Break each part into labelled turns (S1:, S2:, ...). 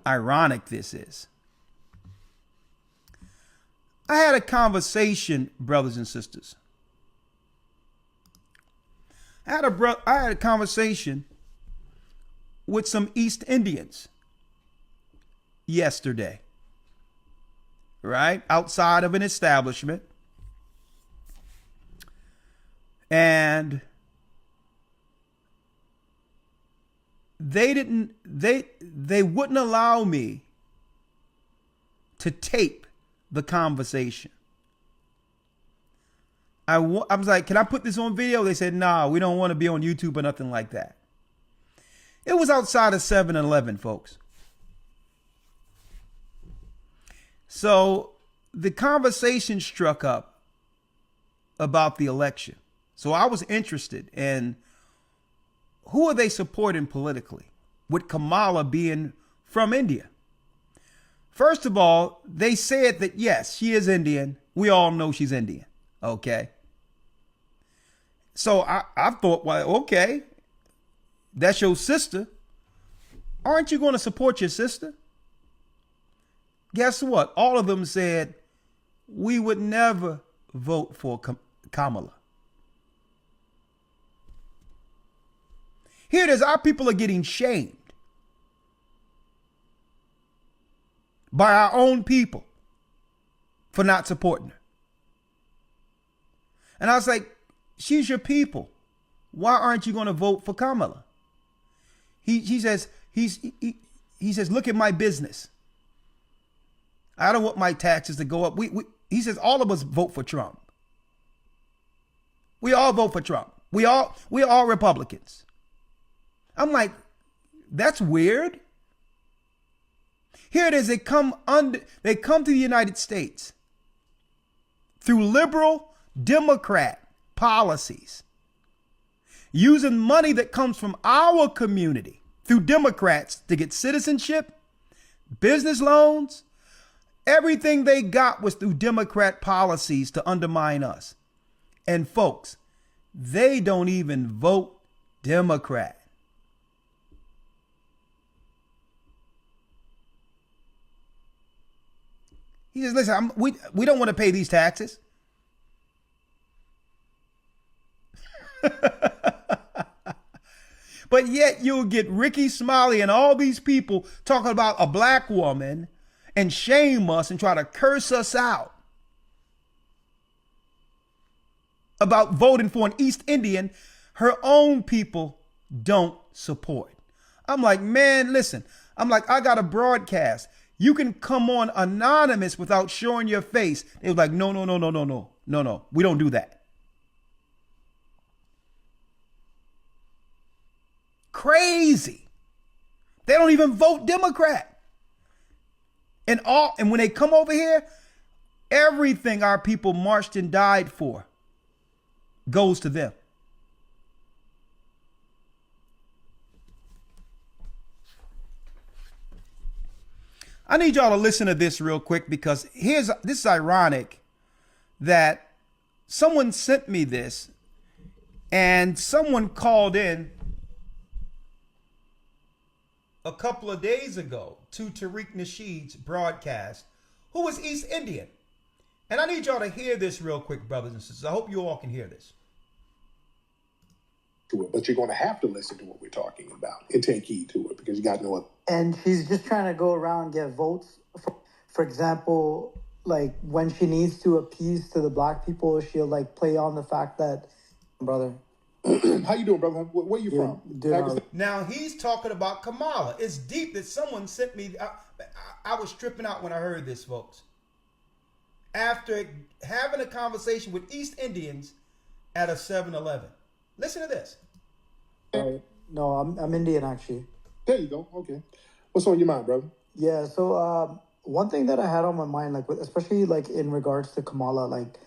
S1: ironic this is. I had a conversation, brothers and sisters. I had a conversation with some East Indians yesterday, right? Outside of an establishment. And they wouldn't allow me to tape the conversation. I was like, can I put this on video? They said, nah, we don't want to be on YouTube or nothing like that. It was outside of 7-Eleven, folks. So the conversation struck up about the election. So I was interested in who are they supporting politically, with Kamala being from India. First of all, they said that, yes, she is Indian. We all know she's Indian. Okay. So I thought, well, okay, that's your sister. Aren't you going to support your sister? Guess what? All of them said, we would never vote for Kamala. Here it is. Our people are getting shamed by our own people for not supporting her. And I was like, she's your people. Why aren't you going to vote for Kamala? He says, look at my business. I don't want my taxes to go up. He says, all of us vote for Trump. We all vote for Trump. We all Republicans. I'm like, that's weird. Here it is. They come to the United States through liberal Democrat policies, using money that comes from our community through Democrats to get citizenship, business loans. Everything they got was through Democrat policies to undermine us. And folks, they don't even vote Democrat. He says, listen, we don't want to pay these taxes. But yet you'll get Ricky Smiley and all these people talking about a black woman and shame us and try to curse us out about voting for an East Indian her own people don't support. I'm like, man, listen, I got a broadcast. You can come on anonymous without showing your face. They was like, no. We don't do that. Crazy. They don't even vote Democrat. And when they come over here, everything our people marched and died for goes to them. I need y'all to listen to this real quick because this is ironic that someone sent me this and someone called in a couple of days ago to Tariq Nasheed's broadcast, who was East Indian. And I need y'all to hear this real quick, brothers and sisters. I hope you all can hear this.
S2: But you're going to have to listen to what we're talking about and take heed to it because you got no other.
S3: And she's just trying to go around and get votes. For example, like when she needs to appease to the black people, she'll like play on the fact that, brother.
S2: How you doing, brother? Where you from?
S1: Now he's talking about Kamala. It's deep that someone sent me. I was tripping out when I heard this, folks. After having a conversation with East Indians at a 7-Eleven. Listen to this.
S3: No, I'm Indian, actually.
S2: There you go. Okay. What's on your mind, brother?
S3: Yeah, so one thing that I had on my mind, like especially like in regards to Kamala, like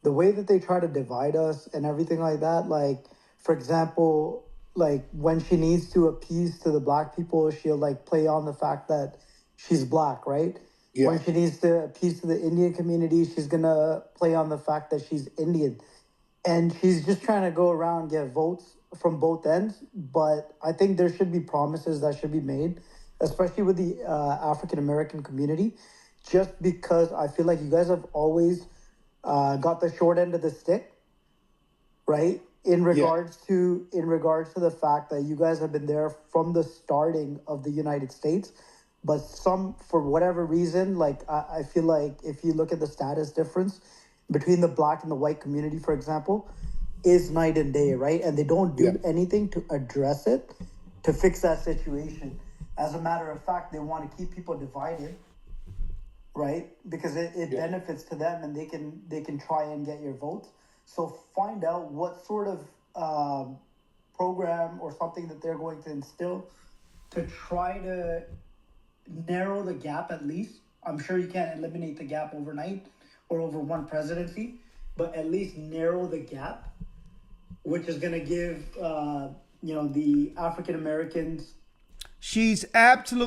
S3: the way that they try to divide us and everything like that, like, for example, like when she needs to appease to the black people, she'll like play on the fact that she's black, right? Yeah. When she needs to appease to the Indian community, she's going to play on the fact that she's Indian. And she's just trying to go around and get votes from both ends. But I think there should be promises that should be made. especially with the African American community, just because I feel like you guys have always got the short end of the stick, right?
S2: Yeah.
S3: In regards to the fact that you guys have been there from the starting of the United States, but some for whatever reason, like I feel like if you look at the status difference between the black and the white community, for example, is night and day, right? And they don't
S2: Yeah.
S3: do anything to address it, to fix that situation. As a matter of fact, they want to keep people divided, right? Because it
S2: Yeah.
S3: benefits to them, and they can try and get your votes. So find out what sort of program or something that they're going to instill to try to narrow the gap at least. I'm sure you can't eliminate the gap overnight or over one presidency, but at least narrow the gap, which is going to give the African Americans.
S1: She's absolutely